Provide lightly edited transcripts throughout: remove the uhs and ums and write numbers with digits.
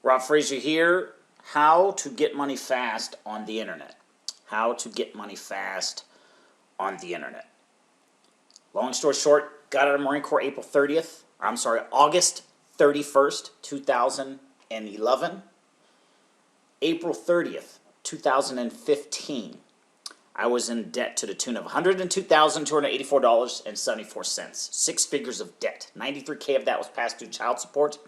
Rob Frazier here. How to get money fast on the internet. How to get money fast on the internet. Long story short, got out of Marine Corps August 31st, 2011. April 30th, 2015, I was in debt to the tune of $102,284.74. 6 figures of debt. $93K of that was past due child support.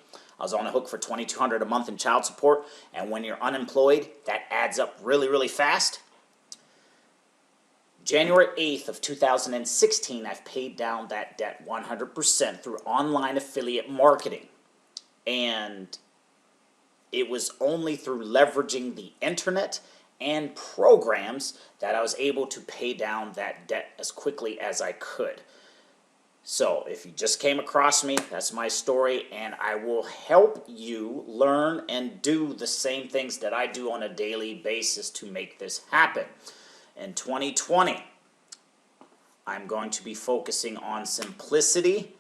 I was on the hook for $2,200 a month in child support, and when you're unemployed, that adds up really, really fast. January 8th of 2016, I've paid down that debt 100% through online affiliate marketing. And it was only through leveraging the internet and programs that I was able to pay down that debt as quickly as I could. So if you just came across me, that's my story, and I will help you learn and do the same things that I do on a daily basis to make this happen. In 2020, I'm going to be focusing on simplicity,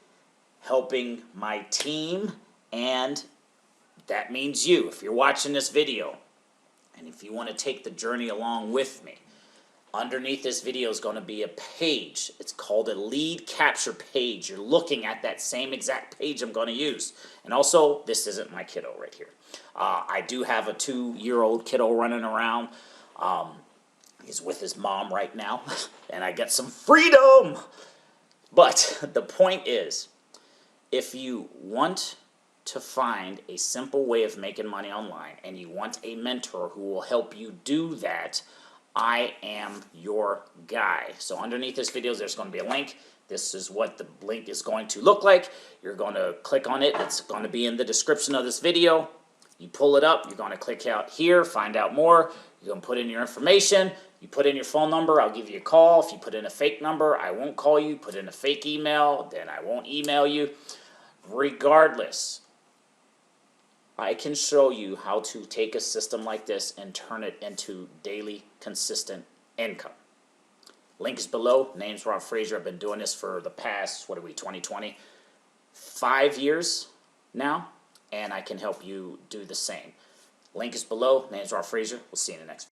helping my team, and that means you. If you're watching this video, and if you want to take the journey along with me, underneath this video is going to be a page. It's called a lead capture page. You're looking at that same exact page I'm going to use. And also, this isn't my kiddo right here. I do have a 2-year-old kiddo running around. He's with his mom right now, and I get some freedom. But the point is, if you want to find a simple way of making money online and you want a mentor who will help you do that, I am your guy. So underneath this video, there's going to be a link. This is what the link is going to look like. You're going to click on it. It's going to be in the description of this video. You pull it up. You're going to click out here, find out more. You're going to put in your information. You put in your phone number, I'll give you a call. If you put in a fake number, I won't call you. Put in a fake email, then I won't email you. Regardless, I can show you how to take a system like this and turn it into daily, consistent income. Link is below. Name's Rob Frazier. I've been doing this for the past, 2020? 5 years now, and I can help you do the same. Link is below. Name's Rob Frazier. We'll see you in the next video.